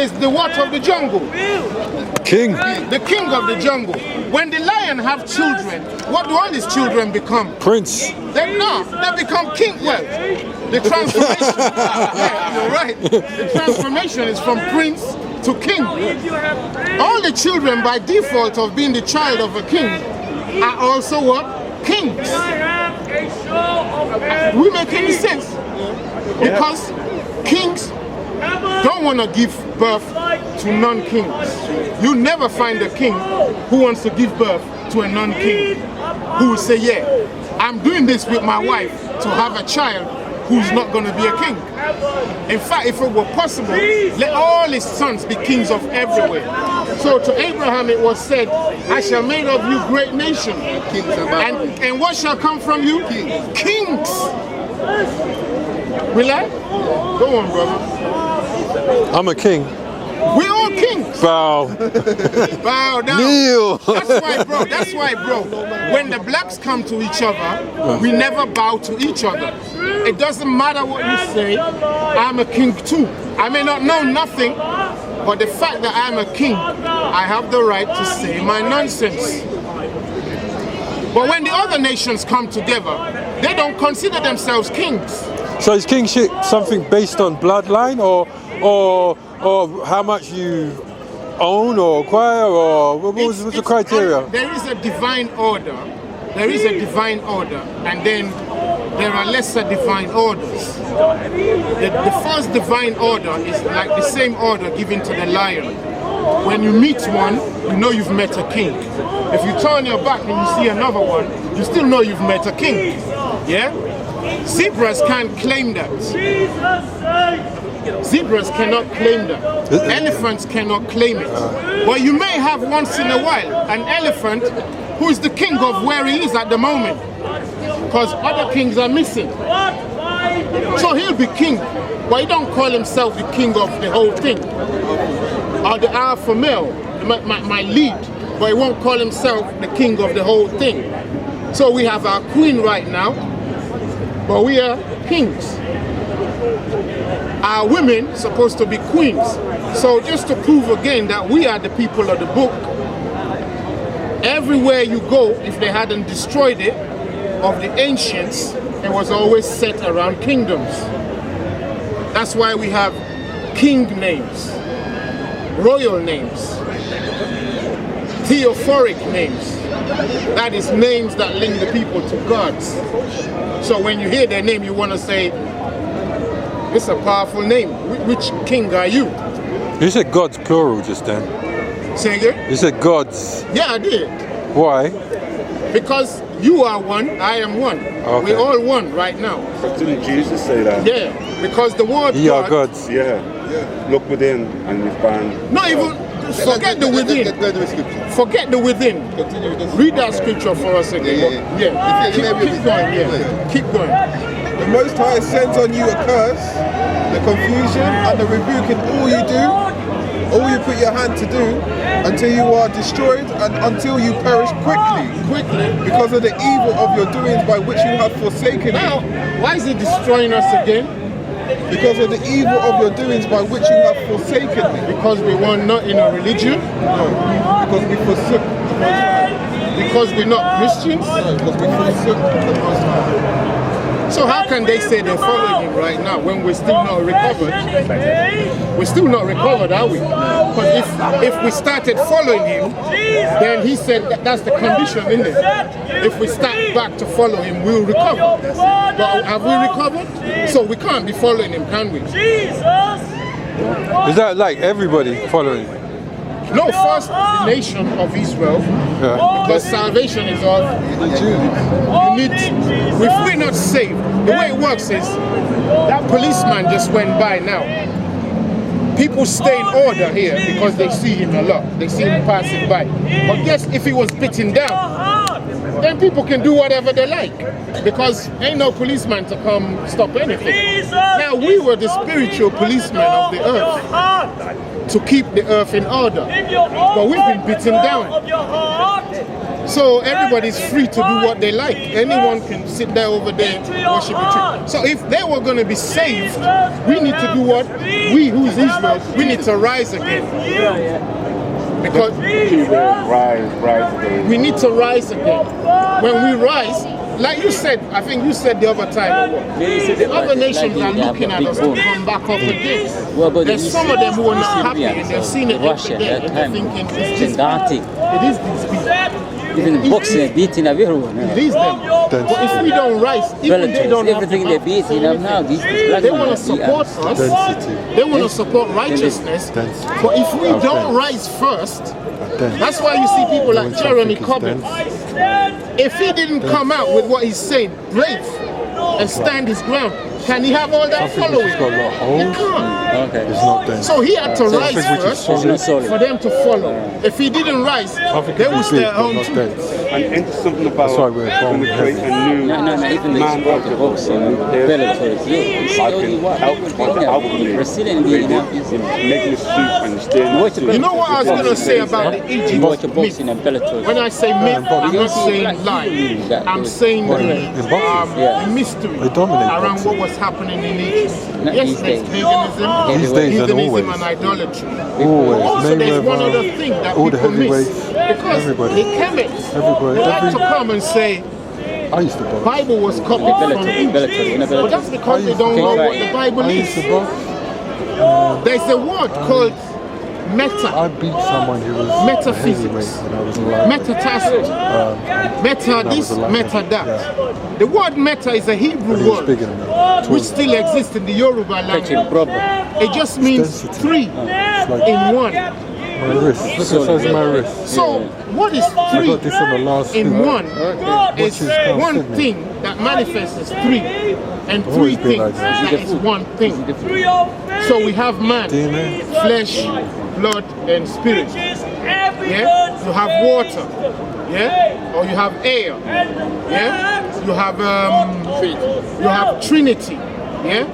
is the what of the jungle? King. The king of the jungle. When the lion have children, what do all his children become? Prince. They become king. Well, the transformation. Yeah, you're right. The transformation is from prince to king. All the children by default of being the child of a king are also what? Kings. We make any sense? Because kings don't want to give birth to non-kings. You never find a king who wants to give birth to a non-king, who will say, yeah, I'm doing this with my wife to have a child who's not going to be a king. In fact, if it were possible, let all his sons be kings of everywhere. So to Abraham it was said, I shall make of you great nation. And what shall come from you? Kings. Will I? Go on, brother. I'm a king. We're all kings. Bow. Bow down. Kneel. That's why, bro. When the blacks come to each other, we never bow to each other. It doesn't matter what you say, I'm a king too. I may not know nothing, but the fact that I'm a king, I have the right to say my nonsense. But when the other nations come together, they don't consider themselves kings. So is kingship something based on bloodline or how much you own or acquire, or what's the criteria? There is a divine order. There is a divine order, and then there are lesser divine orders. The first divine order is like the same order given to the lion. When you meet one, you know you've met a king. If you turn your back and you see another one, you still know you've met a king. Yeah? Zebras can't claim that. Zebras cannot claim that. Elephants cannot claim it. But you may have once in a while an elephant who is the king of where he is at the moment. Because other kings are missing. So he'll be king, but he don't call himself the king of the whole thing. Or the alpha male, my lead, but he won't call himself the king of the whole thing. So we have our queen right now, but we are kings. Our women supposed to be queens. So just to prove again that we are the people of the book, everywhere you go, if they hadn't destroyed it, of the ancients, it was always set around kingdoms. That's why we have king names, royal names, theophoric names. That is names that link the people to gods. So when you hear their name, you want to say, it's a powerful name. Which king are you? You said gods plural just then. Say again? You said gods. Yeah, I did. Why? Because you are one, I am one. Okay. We're all one right now. Didn't Jesus say that? Yeah, because the word Ye are God, gods. Yeah. Look within and we find. not even, forget the within. Forget the within. Read that scripture for us again. Yeah. Keep going, yeah. Keep going. The Most High sends on you a curse, the confusion and the rebuke in all you do, all you put your hand to do, until you are destroyed and until you perish quickly, because of the evil of your doings by which you have forsaken Now, me. why is he destroying us again? Because of the evil of your doings by which you have forsaken me. Because we were not in a religion? No, because we forsook the Most High. Because we're not Christians? No, because we forsook the Most High. So how can they say they're following him right now when we're still not recovered? We're still not recovered, are we? Because if we started following him, then he said that's the condition, isn't it? If we start back to follow him, we'll recover. But have we recovered? So we can't be following him, can we? Is that like everybody following? No, first the nation of Israel, Yeah. because salvation is of the Jews. You need, if we're not saved, the way it works is that policeman just went by now. People stay in order here because they see him a lot. They see him passing by. But guess if he was beaten down, then people can do whatever they like, because ain't no policeman to come stop anything. Now we were the spiritual policemen of the earth to keep the earth in order, but we've been beaten down. So everybody's free to do what they like. Anyone can sit there over there worship a tree. So if they were going to be saved, we need to do what? We, who's Israel, we need to rise again. Because rise again. we need to rise again. When we rise, like you said, I think you said the other time, the other nations are looking at us to come back up again. There's some of them who are not happy and they've seen it every day and they're thinking, it's just it is these people. Even boxing, beating up everyone. It is them. But if we don't rise, even they don't have everything the they're beating up now. they want to support us. They want to support righteousness. But if we don't rise first, that's why you see people like Jeremy Corbyn. If he didn't come out with what he's saying, brave, and stand his ground, can he have all that following? He can't. Okay. It's not dense. So he had to rise first solid. for them to follow. If he didn't rise, they would stay at home too. And into something about That's why we're when we create a new No, even the man sport of boxing, Bellator, I can help on the alchemy, Brazilian being up making the soup and stirring. You know what I was going to say about the Egypt watch a myth? boxing and Bellator. When I say myth, I'm not saying lie. I'm saying the mystery They dominate around boxing. what was happening in Egypt. Not Yes, these there's days. paganism, These days and heathenism always. and idolatry. Always. Also, there's one Mayweather, other thing that all the people miss. heavyweights, Because everybody. the chemists, Everybody, they like every- to come and say, I used to box. Bible was copied from Egypt. But that's because they don't know what the Bible I used is. to box. There's a word called meta. I beat someone who was Metaphysics. a heavyweight when I was alive. Metatarsis. Meta this, alive. meta that. The word meta is a But he Hebrew was word bigger than me. which still exists in the Yoruba language. It just means Density. three in one. My wrist. Look at the size of my wrist. So what is I three got this on the last in film. one? Is Watch his one mouth, thing that manifests as three, and three always been things like that. that is one thing. So we have man, DNA. flesh, blood, and spirit. Yeah, you have water. Yeah, or you have air. Yeah, you have Trinity. Yeah,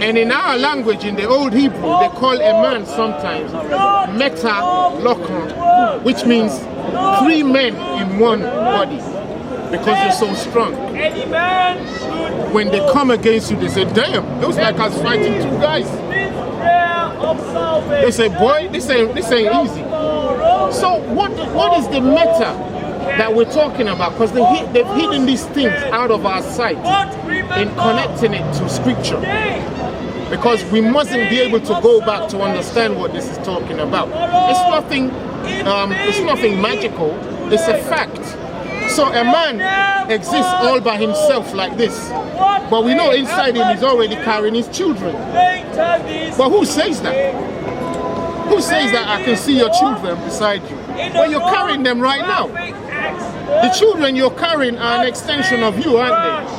and in our language, in the old Hebrew, they call a man sometimes meta lokon, which means three men in one body, because they're so strong. When they come against you, they say, "Damn, looks like us fighting two guys." They say, "Boy, this ain't easy." So what is the meta that we're talking about? Because they've hidden these things out of our sight in connecting it to scripture. Because we mustn't be able to go back to understand what this is talking about. It's nothing magical. It's a fact. So a man exists all by himself like this, but we know inside him he's already carrying his children. But who says that? Who says that I can see your children beside you? Well, you're carrying them right now. The children you're carrying are an extension of you, aren't they?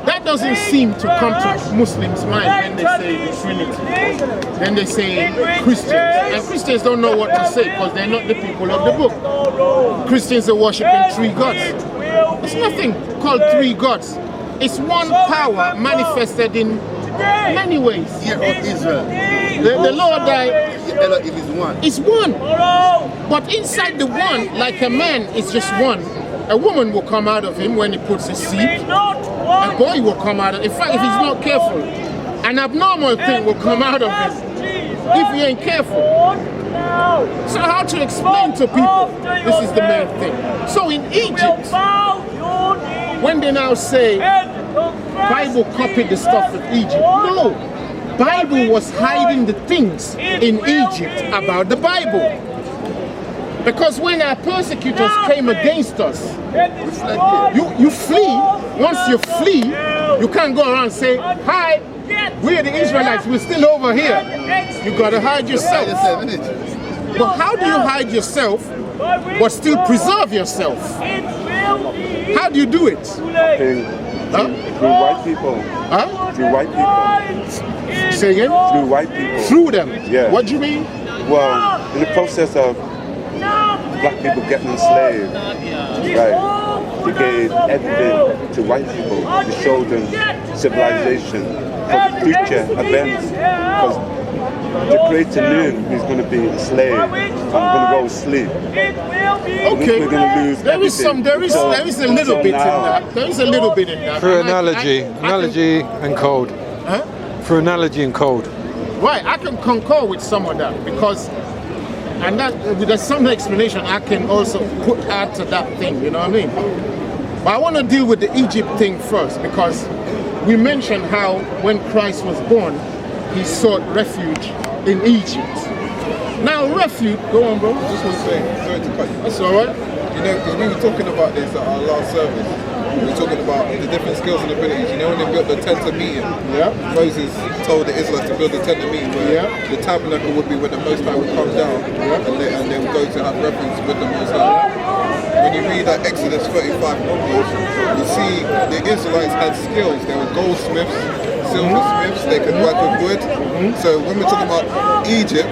That doesn't seem to come to Muslims' mind when they say the Trinity. Then they say Christians. And Christians don't know what to say because they're not the people of the book. Christians are worshipping three gods. It's nothing called three gods. It's one power manifested in many ways. Year of Israel. The Lord Elohim is one. is one. But inside the one, like a man is just one, a woman will come out of him when he puts his seed. A boy will come out of him. In fact, if he's not careful, an abnormal thing will come out of him if he ain't careful. So how to explain to people this is the main thing? So in Egypt, when they now say Bible copied the stuff of Egypt, no. Bible was hiding the things in Egypt about the Bible. Because when our persecutors came against us, you flee. Once you flee, you can't go around and say, "Hi, we're the Israelites, we're still over here." You gotta hide yourself. But how do you hide yourself but still preserve yourself? How do you do it? Through white people. Huh? Through white people. Say again? Through white people. Through them. Yeah. What do you mean? Well, in the process of black people getting enslaved, right? They gave everything to white people to show them civilization for the future events. Because the creator knew he was going to be enslaved. I'm going to go to sleep. Okay. We're going to lose There is everything. there is a little bit in that. There is a little bit in that. Through And analogy, analogy and code. Huh? Through analogy and code. Right, I can concur with some of that because, and that there's some explanation I can also add to that thing. You know what I mean? But I want to deal with the Egypt thing first because we mentioned how when Christ was born, he sought refuge in Egypt. Now, refuge. Go on, bro. Just want to say, sorry to cut you. That's all right. You know, because we were talking about this at our last service. We were talking about the different skills and abilities. You know, when they built the tent of meeting, Yeah. Moses told the Israelites to build the tent of meeting where the tabernacle would be when the Most High would come down and they would go to have refuge with the Most High. When you read that Exodus 35 onwards, you see the Israelites had skills. They were goldsmiths, silversmiths, they could work with wood. So when we're talking about Egypt,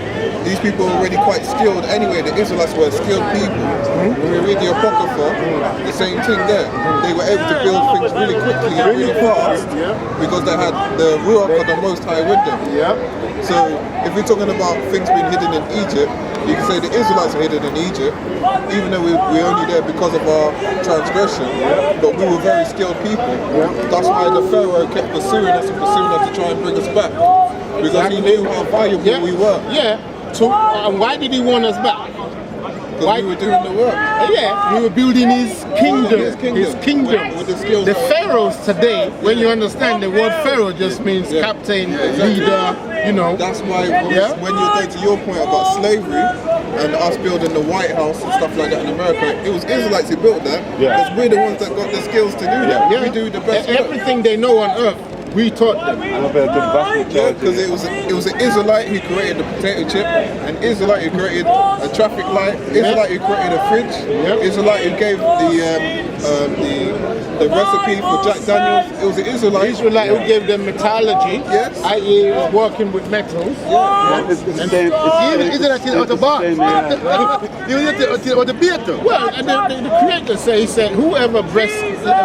these people were already quite skilled anyway. The Israelites were skilled people. When we read the Apocrypha, the same thing there. They were able to build things really quickly and really fast because they had the Ruach of the Most High with them. Yeah. So if we're talking about things being hidden in Egypt, you can say the Israelites are hidden in Egypt, even though we're only there because of our transgression, but we were very skilled people. That's why the Pharaoh kept pursuing us to try and bring us back. Because he knew how valuable we were. Yeah. So, and why did he want us back? Because we were doing the work. Yeah, we were building his kingdom. His kingdom. With the skills The that- pharaohs today, when you understand the word pharaoh just means captain, leader, you know. That's why when you're going to your point about slavery and us building the White House and stuff like that in America, it was Israelites who built that. Because we're the ones that got the skills to do that. We do the best work. Everything they know on earth, we taught them. Yeah, because it was an Israelite who created the potato chip, an Israelite who created a traffic light, Israelite who created a fridge, Israelite who gave the recipe for Jack Daniels. It was an Israelite who gave them metallurgy, Yes. i.e. working with metals. It's the same. Well, and the creator said, whoever breasts